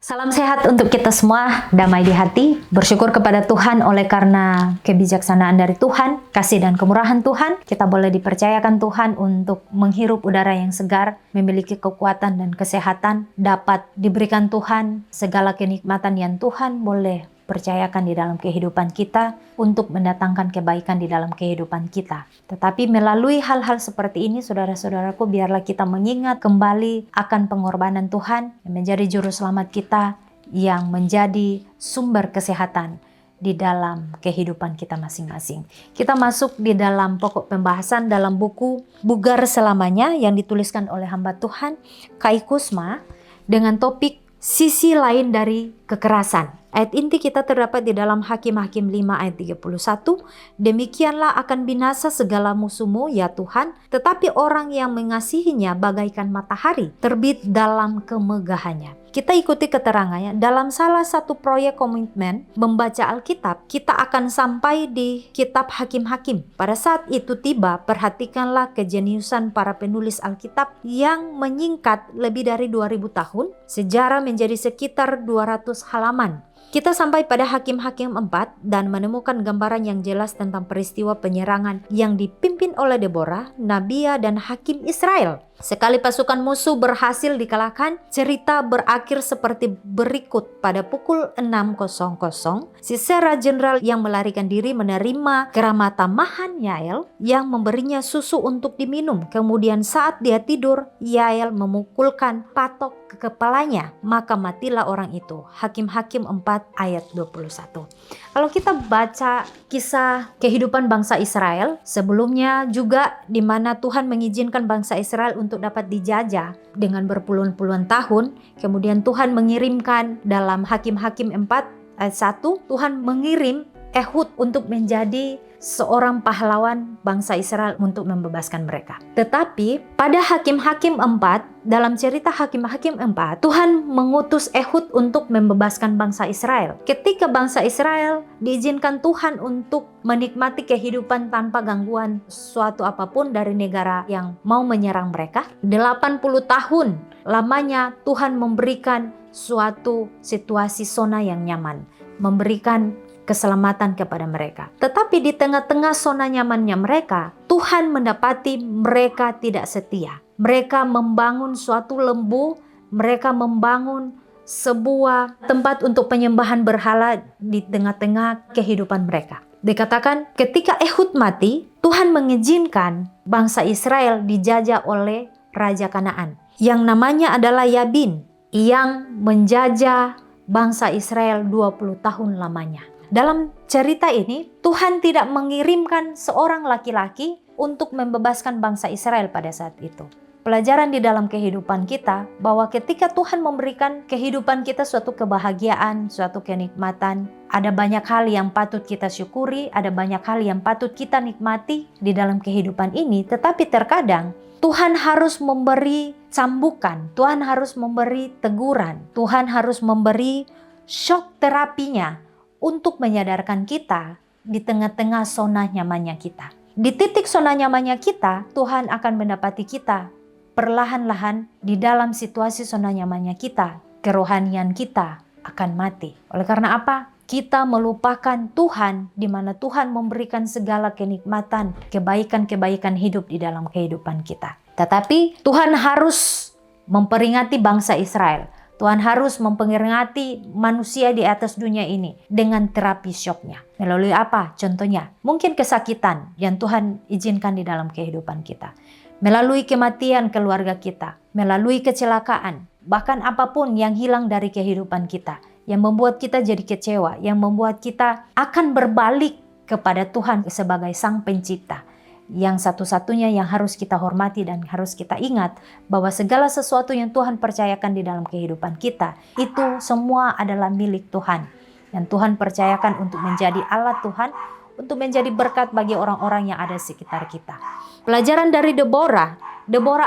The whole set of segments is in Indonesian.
Salam sehat untuk kita semua, damai di hati, bersyukur kepada Tuhan oleh karena kebijaksanaan dari Tuhan, kasih dan kemurahan Tuhan, kita boleh dipercayakan Tuhan untuk menghirup udara yang segar, memiliki kekuatan dan kesehatan, dapat diberikan Tuhan segala kenikmatan yang Tuhan boleh percayakan di dalam kehidupan kita untuk mendatangkan kebaikan di dalam kehidupan kita. Tetapi melalui hal-hal seperti ini, saudara-saudaraku, biarlah kita mengingat kembali akan pengorbanan Tuhan yang menjadi juru selamat kita, yang menjadi sumber kesehatan di dalam kehidupan kita masing-masing. Kita masuk di dalam pokok pembahasan dalam buku Bugar Selamanya yang dituliskan oleh hamba Tuhan Kai Kusma dengan topik sisi lain dari kekerasan. Ayat inti kita terdapat di dalam Hakim-Hakim 5 ayat 31. Demikianlah akan binasa segala musuhmu ya Tuhan, tetapi orang yang mengasihinya bagaikan matahari, terbit dalam kemegahannya. Kita ikuti keterangannya. Dalam salah satu proyek komitmen membaca Alkitab, kita akan sampai di kitab Hakim-Hakim. Pada saat itu tiba, perhatikanlah kejeniusan para penulis Alkitab yang menyingkat lebih dari 2000 tahun, sejarah menjadi sekitar 200 halaman. Kita sampai pada Hakim-Hakim 4 dan menemukan gambaran yang jelas tentang peristiwa penyerangan yang dipimpin oleh Deborah, Nabiya dan Hakim Israel. Sekali pasukan musuh berhasil dikalahkan, cerita berakhir seperti berikut. Pada pukul 6.00, Sisera jenderal yang melarikan diri menerima keramatan Mahan Yael yang memberinya susu untuk diminum. Kemudian saat dia tidur, Yael memukulkan patok ke kepalanya, maka matilah orang itu. Hakim-Hakim 4 ayat 21. Kalau kita baca kisah kehidupan bangsa Israel, sebelumnya juga di mana Tuhan mengizinkan bangsa Israel untuk dapat dijajah dengan berpuluhan-puluhan tahun. Kemudian Tuhan mengirimkan dalam Hakim-Hakim 4 ayat 1, Tuhan mengirim Ehud untuk menjadi seorang pahlawan bangsa Israel untuk membebaskan mereka. Tetapi pada Hakim-Hakim 4, dalam cerita Hakim-Hakim 4, Tuhan mengutus Ehud untuk membebaskan bangsa Israel. Ketika bangsa Israel diizinkan Tuhan untuk menikmati kehidupan tanpa gangguan suatu apapun dari negara yang mau menyerang mereka, 80 tahun lamanya Tuhan memberikan suatu situasi zona yang nyaman, memberikan keselamatan kepada mereka. Tetapi di tengah-tengah zona nyamannya mereka, Tuhan mendapati mereka tidak setia. Mereka membangun suatu lembu, mereka membangun sebuah tempat untuk penyembahan berhala di tengah-tengah kehidupan mereka. Dikatakan ketika Ehud mati, Tuhan mengizinkan bangsa Israel dijajah oleh Raja Kanaan yang namanya adalah Yabin, yang menjajah bangsa Israel 20 tahun lamanya. Dalam cerita ini, Tuhan tidak mengirimkan seorang laki-laki untuk membebaskan bangsa Israel pada saat itu. Pelajaran di dalam kehidupan kita bahwa ketika Tuhan memberikan kehidupan kita suatu kebahagiaan, suatu kenikmatan, ada banyak hal yang patut kita syukuri, ada banyak hal yang patut kita nikmati di dalam kehidupan ini, tetapi terkadang Tuhan harus memberi cambukan, Tuhan harus memberi teguran, Tuhan harus memberi shock terapinya untuk menyadarkan kita di tengah-tengah zona nyamannya kita. Di titik zona nyamannya kita, Tuhan akan mendapati kita perlahan-lahan di dalam situasi zona nyamannya kita. Kerohanian kita akan mati. Oleh karena apa? Kita melupakan Tuhan, di mana Tuhan memberikan segala kenikmatan, kebaikan-kebaikan hidup di dalam kehidupan kita. Tetapi Tuhan harus memperingati bangsa Israel. Tuhan harus memperingati manusia di atas dunia ini dengan terapi syoknya. Melalui apa? Contohnya, mungkin kesakitan yang Tuhan izinkan di dalam kehidupan kita. Melalui kematian keluarga kita, melalui kecelakaan, bahkan apapun yang hilang dari kehidupan kita, yang membuat kita jadi kecewa, yang membuat kita akan berbalik kepada Tuhan sebagai Sang Pencipta. Yang satu-satunya yang harus kita hormati dan harus kita ingat bahwa segala sesuatu yang Tuhan percayakan di dalam kehidupan kita, itu semua adalah milik Tuhan. Dan Tuhan percayakan untuk menjadi alat Tuhan, untuk menjadi berkat bagi orang-orang yang ada di sekitar kita. Pelajaran dari Deborah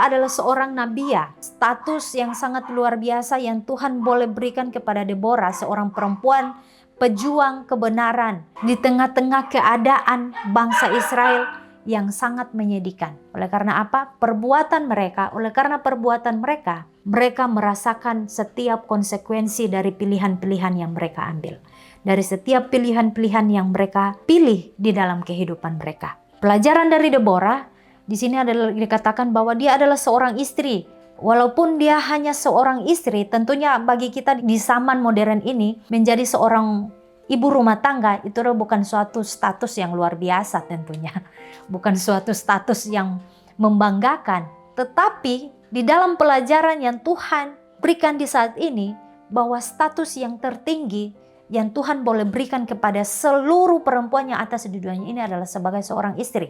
adalah seorang nabiya, status yang sangat luar biasa yang Tuhan boleh berikan kepada Deborah, seorang perempuan pejuang kebenaran di tengah-tengah keadaan bangsa Israel yang sangat menyedihkan. Oleh karena apa? Oleh karena perbuatan mereka, mereka merasakan setiap konsekuensi dari pilihan-pilihan yang mereka ambil. Dari setiap pilihan-pilihan yang mereka pilih di dalam kehidupan mereka. Pelajaran dari Deborah, di sini adalah dikatakan bahwa dia adalah seorang istri. Walaupun dia hanya seorang istri, tentunya bagi kita di zaman modern ini, menjadi seorang ibu rumah tangga itu bukan suatu status yang luar biasa tentunya. Bukan suatu status yang membanggakan. Tetapi di dalam pelajaran yang Tuhan berikan di saat ini, bahwa status yang tertinggi yang Tuhan boleh berikan kepada seluruh perempuan yang atas di dunia ini adalah sebagai seorang istri.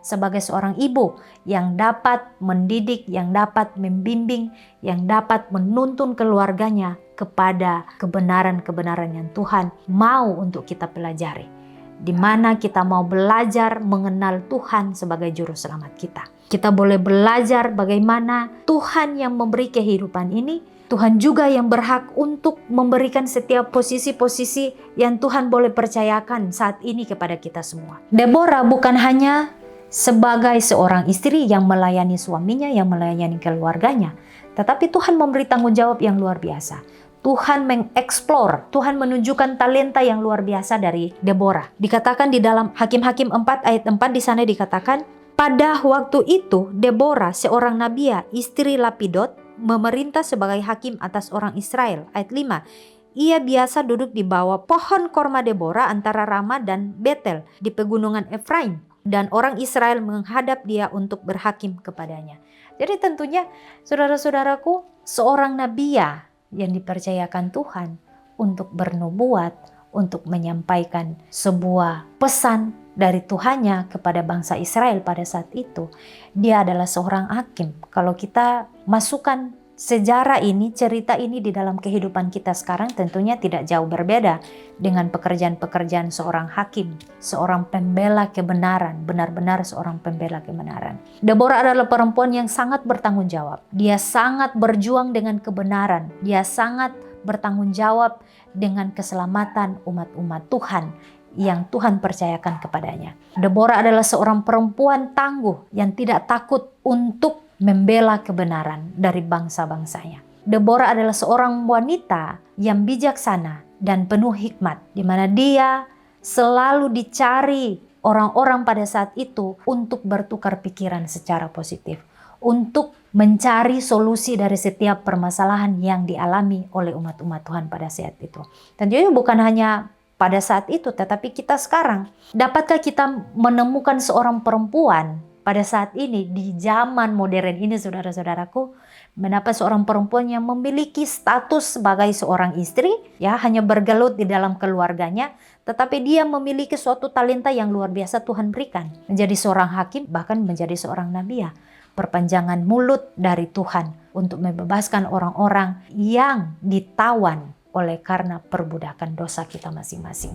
Sebagai seorang ibu yang dapat mendidik, yang dapat membimbing, yang dapat menuntun keluarganya kepada kebenaran-kebenaran yang Tuhan mau untuk kita pelajari. Di mana kita mau belajar mengenal Tuhan sebagai juru selamat kita. Kita boleh belajar bagaimana Tuhan yang memberi kehidupan ini, Tuhan juga yang berhak untuk memberikan setiap posisi-posisi yang Tuhan boleh percayakan saat ini kepada kita semua. Deborah bukan hanya sebagai seorang istri yang melayani suaminya, yang melayani keluarganya, tetapi Tuhan memberi tanggung jawab yang luar biasa. Tuhan mengeksplor, Tuhan menunjukkan talenta yang luar biasa dari Deborah. Dikatakan di dalam Hakim-Hakim 4 ayat 4 di sana dikatakan, pada waktu itu Deborah seorang nabia, istri Lapidot, memerintah sebagai hakim atas orang Israel. Ayat 5, ia biasa duduk di bawah pohon korma Deborah antara Rama dan Betel di pegunungan Efraim. Dan orang Israel menghadap dia untuk berhakim kepadanya. Jadi tentunya saudara-saudaraku, seorang nabia yang dipercayakan Tuhan untuk bernubuat, untuk menyampaikan sebuah pesan dari Tuhannya kepada bangsa Israel pada saat itu. Dia adalah seorang hakim. Kalau kita masukkan sejarah ini, cerita ini di dalam kehidupan kita sekarang, tentunya tidak jauh berbeda dengan pekerjaan-pekerjaan seorang hakim, seorang pembela kebenaran, benar-benar seorang pembela kebenaran. Deborah adalah perempuan yang sangat bertanggung jawab. Dia sangat berjuang dengan kebenaran. Dia sangat bertanggung jawab dengan keselamatan umat-umat Tuhan yang Tuhan percayakan kepadanya. Deborah adalah seorang perempuan tangguh yang tidak takut untuk membela kebenaran dari bangsa-bangsanya. Deborah adalah seorang wanita yang bijaksana dan penuh hikmat, di mana dia selalu dicari orang-orang pada saat itu untuk bertukar pikiran secara positif, untuk mencari solusi dari setiap permasalahan yang dialami oleh umat-umat Tuhan pada saat itu. Tentunya bukan hanya pada saat itu, tetapi kita sekarang. Dapatkah kita menemukan seorang perempuan pada saat ini, di zaman modern ini, saudara-saudaraku, mendapat seorang perempuan yang memiliki status sebagai seorang istri, ya, hanya bergelut di dalam keluarganya, tetapi dia memiliki suatu talenta yang luar biasa Tuhan berikan. Menjadi seorang hakim, bahkan menjadi seorang nabia. Perpanjangan mulut dari Tuhan untuk membebaskan orang-orang yang ditawan oleh karena perbudakan dosa kita masing-masing.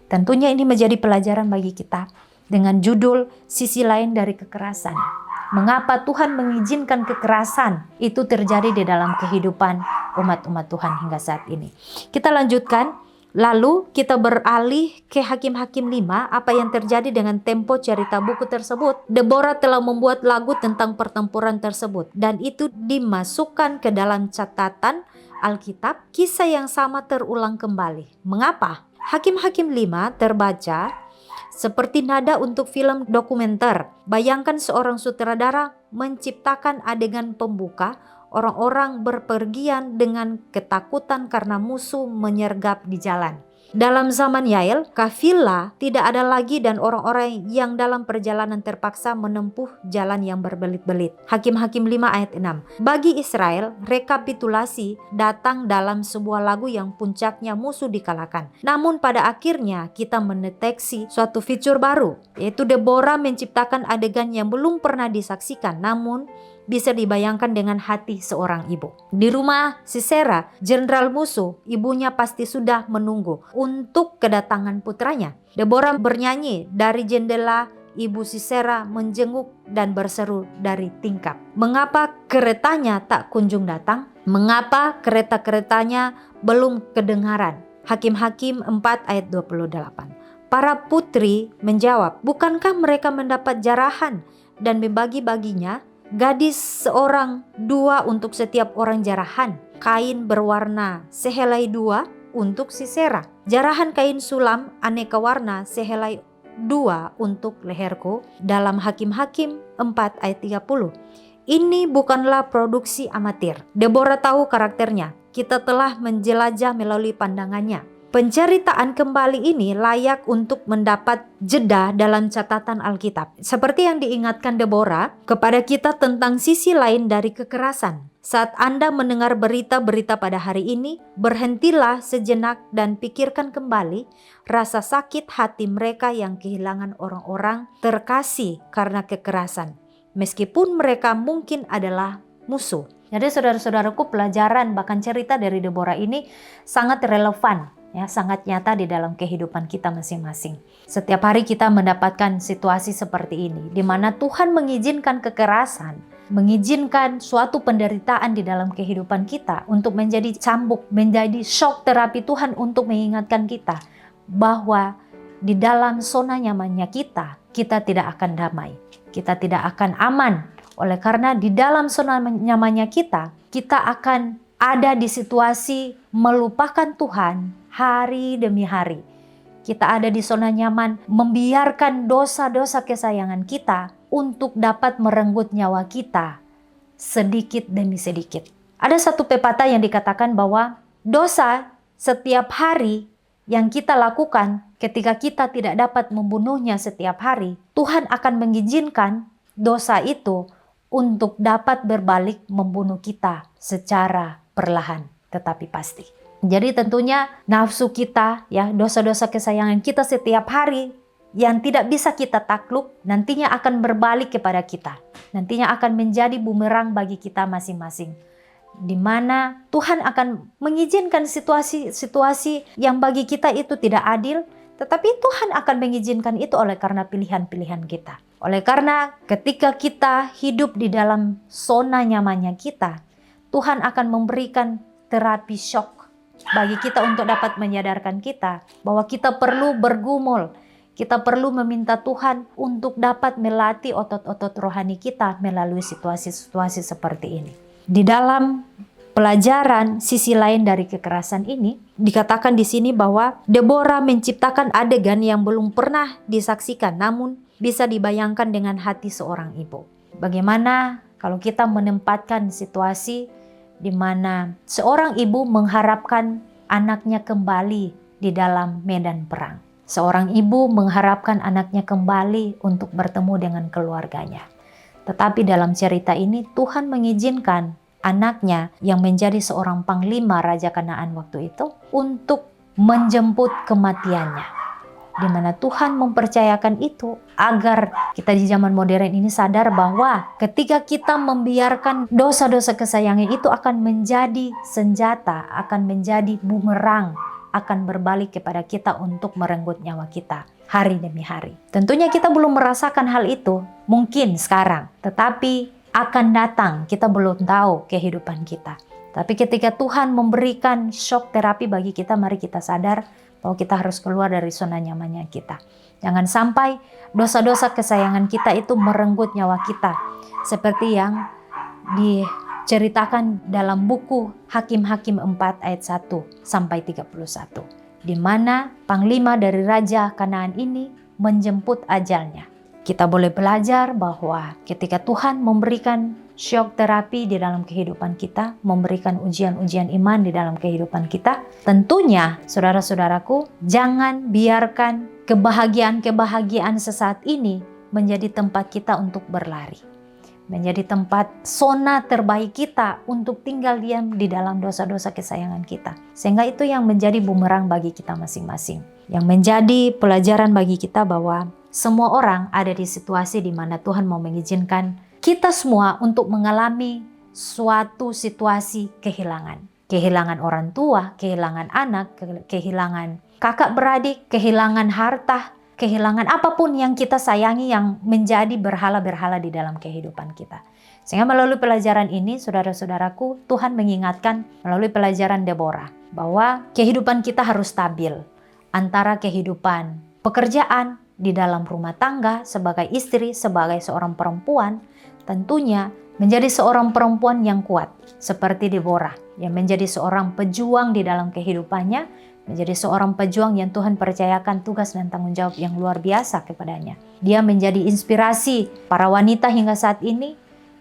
Tentunya ini menjadi pelajaran bagi kita. Dengan judul sisi lain dari kekerasan. Mengapa Tuhan mengizinkan kekerasan itu terjadi di dalam kehidupan umat-umat Tuhan hingga saat ini. Kita lanjutkan. Lalu kita beralih ke Hakim-Hakim 5. Apa yang terjadi dengan tempo cerita buku tersebut? Deborah telah membuat lagu tentang pertempuran tersebut. Dan itu dimasukkan ke dalam catatan Alkitab. Kisah yang sama terulang kembali. Mengapa? Hakim-Hakim 5 terbaca seperti nada untuk film dokumenter. Bayangkan seorang sutradara menciptakan adegan pembuka, orang-orang berpergian dengan ketakutan karena musuh menyergap di jalan. Dalam zaman Yael, kafilah tidak ada lagi dan orang-orang yang dalam perjalanan terpaksa menempuh jalan yang berbelit-belit. Hakim-Hakim 5 ayat 6. Bagi Israel, rekapitulasi datang dalam sebuah lagu yang puncaknya musuh dikalahkan. Namun pada akhirnya kita mendeteksi suatu fitur baru, yaitu Deborah menciptakan adegan yang belum pernah disaksikan, namun bisa dibayangkan dengan hati seorang ibu. Di rumah Sisera, jenderal musuh, ibunya pasti sudah menunggu untuk kedatangan putranya. Deborah bernyanyi dari jendela, ibu Sisera menjenguk dan berseru dari tingkap. Mengapa keretanya tak kunjung datang? Mengapa kereta-keretanya belum kedengaran? Hakim-Hakim 4 ayat 28. Para putri menjawab, bukankah mereka mendapat jarahan dan membagi-baginya? Gadis seorang 2 untuk setiap orang jarahan. Kain berwarna sehelai 2 untuk Sisera. Jarahan kain sulam aneka warna sehelai 2 untuk leherku. Dalam Hakim-Hakim 4 ayat 30. Ini bukanlah produksi amatir. Deborah tahu karakternya. Kita telah menjelajah melalui pandangannya. Penceritaan kembali ini layak untuk mendapat jeda dalam catatan Alkitab. Seperti yang diingatkan Deborah kepada kita tentang sisi lain dari kekerasan. Saat Anda mendengar berita-berita pada hari ini, berhentilah sejenak dan pikirkan kembali rasa sakit hati mereka yang kehilangan orang-orang terkasih karena kekerasan. Meskipun mereka mungkin adalah musuh. Jadi saudara-saudaraku, pelajaran bahkan cerita dari Deborah ini sangat relevan. Ya, sangat nyata di dalam kehidupan kita masing-masing. Setiap hari kita mendapatkan situasi seperti ini, di mana Tuhan mengizinkan kekerasan, mengizinkan suatu penderitaan di dalam kehidupan kita untuk menjadi cambuk, menjadi shock terapi Tuhan untuk mengingatkan kita bahwa di dalam zona nyamannya kita tidak akan damai, kita tidak akan aman. Oleh karena di dalam zona nyamannya kita akan ada di situasi melupakan Tuhan hari demi hari. Kita ada di zona nyaman, membiarkan dosa-dosa kesayangan kita untuk dapat merenggut nyawa kita sedikit demi sedikit. Ada satu pepatah yang dikatakan bahwa dosa setiap hari yang kita lakukan ketika kita tidak dapat membunuhnya setiap hari, Tuhan akan mengizinkan dosa itu untuk dapat berbalik membunuh kita secara perlahan tetapi pasti. Jadi tentunya nafsu kita, ya, dosa-dosa kesayangan kita setiap hari yang tidak bisa kita takluk nantinya akan berbalik kepada kita. Nantinya akan menjadi bumerang bagi kita masing-masing. Di mana Tuhan akan mengizinkan situasi-situasi yang bagi kita itu tidak adil, tetapi Tuhan akan mengizinkan itu oleh karena pilihan-pilihan kita. Oleh karena ketika kita hidup di dalam zona nyamannya kita, Tuhan akan memberikan terapi shock bagi kita untuk dapat menyadarkan kita bahwa kita perlu bergumul, kita perlu meminta Tuhan untuk dapat melatih otot-otot rohani kita melalui situasi-situasi seperti ini. Di dalam pelajaran sisi lain dari kekerasan ini, dikatakan di sini bahwa Deborah menciptakan adegan yang belum pernah disaksikan, namun bisa dibayangkan dengan hati seorang ibu. Bagaimana kalau kita menempatkan situasi di mana seorang ibu mengharapkan anaknya kembali di dalam medan perang. Seorang ibu mengharapkan anaknya kembali untuk bertemu dengan keluarganya. Tetapi dalam cerita ini Tuhan mengizinkan anaknya yang menjadi seorang panglima Raja Kanaan waktu itu untuk menjemput kematiannya. Di mana Tuhan mempercayakan itu agar kita di zaman modern ini sadar bahwa ketika kita membiarkan dosa-dosa kesayangan itu akan menjadi senjata, akan menjadi bumerang, akan berbalik kepada kita untuk merenggut nyawa kita hari demi hari. Tentunya kita belum merasakan hal itu mungkin sekarang, tetapi akan datang, kita belum tahu kehidupan kita. Tapi ketika Tuhan memberikan shock terapi bagi kita, mari kita sadar bahwa kita harus keluar dari zona nyamannya kita. Jangan sampai dosa-dosa kesayangan kita itu merenggut nyawa kita. Seperti yang diceritakan dalam buku Hakim-Hakim 4 ayat 1 sampai 31. Di mana panglima dari Raja Kanaan ini menjemput ajalnya. Kita boleh belajar bahwa ketika Tuhan memberikan shock terapi di dalam kehidupan kita, memberikan ujian-ujian iman di dalam kehidupan kita, tentunya saudara-saudaraku, jangan biarkan kebahagiaan-kebahagiaan sesaat ini menjadi tempat kita untuk berlari. Menjadi tempat zona terbaik kita untuk tinggal diam di dalam dosa-dosa kesayangan kita. Sehingga itu yang menjadi bumerang bagi kita masing-masing. Yang menjadi pelajaran bagi kita bahwa semua orang ada di situasi di mana Tuhan mau mengizinkan kita semua untuk mengalami suatu situasi kehilangan. Kehilangan orang tua, kehilangan anak, kehilangan kakak beradik, kehilangan harta, kehilangan apapun yang kita sayangi yang menjadi berhala-berhala di dalam kehidupan kita. Sehingga melalui pelajaran ini, saudara-saudaraku, Tuhan mengingatkan melalui pelajaran Deborah bahwa kehidupan kita harus stabil antara kehidupan pekerjaan, di dalam rumah tangga, sebagai istri, sebagai seorang perempuan, tentunya menjadi seorang perempuan yang kuat, seperti Deborah, yang menjadi seorang pejuang di dalam kehidupannya, menjadi seorang pejuang yang Tuhan percayakan tugas dan tanggung jawab yang luar biasa kepadanya. Dia menjadi inspirasi para wanita hingga saat ini,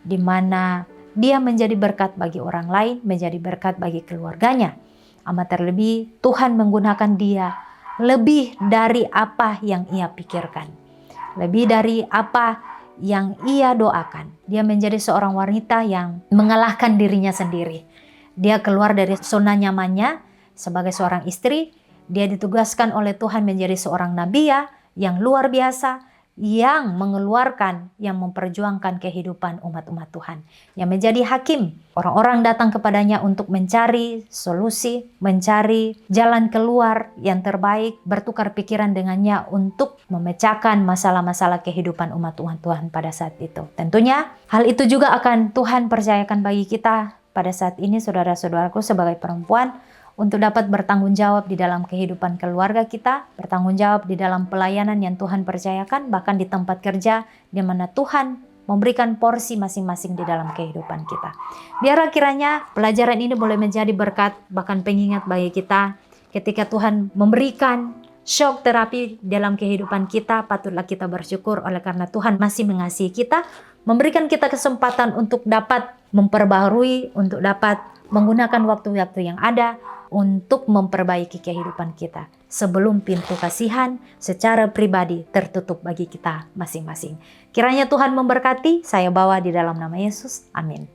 di mana dia menjadi berkat bagi orang lain, menjadi berkat bagi keluarganya. Amat terlebih Tuhan menggunakan dia lebih dari apa yang ia pikirkan, lebih dari apa yang ia doakan. Dia menjadi seorang wanita yang mengalahkan dirinya sendiri. Dia keluar dari zona nyamannya sebagai seorang istri. Dia ditugaskan oleh Tuhan menjadi seorang nabiya yang luar biasa, yang mengeluarkan, yang memperjuangkan kehidupan umat-umat Tuhan, yang menjadi hakim. Orang-orang datang kepadanya untuk mencari solusi, mencari jalan keluar yang terbaik, bertukar pikiran dengannya untuk memecahkan masalah-masalah kehidupan umat-umat Tuhan pada saat itu. Tentunya hal itu juga akan Tuhan percayakan bagi kita pada saat ini, saudara-saudaraku, sebagai perempuan, untuk dapat bertanggung jawab di dalam kehidupan keluarga kita, bertanggung jawab di dalam pelayanan yang Tuhan percayakan, bahkan di tempat kerja di mana Tuhan memberikan porsi masing-masing di dalam kehidupan kita. Biarlah kiranya pelajaran ini boleh menjadi berkat, bahkan pengingat bagi kita ketika Tuhan memberikan shock terapi dalam kehidupan kita. Patutlah kita bersyukur oleh karena Tuhan masih mengasihi kita, memberikan kita kesempatan untuk dapat memperbaharui, untuk dapat menggunakan waktu-waktu yang ada untuk memperbaiki kehidupan kita sebelum pintu kasihan secara pribadi tertutup bagi kita masing-masing. Kiranya Tuhan memberkati, saya bawa di dalam nama Yesus. Amin.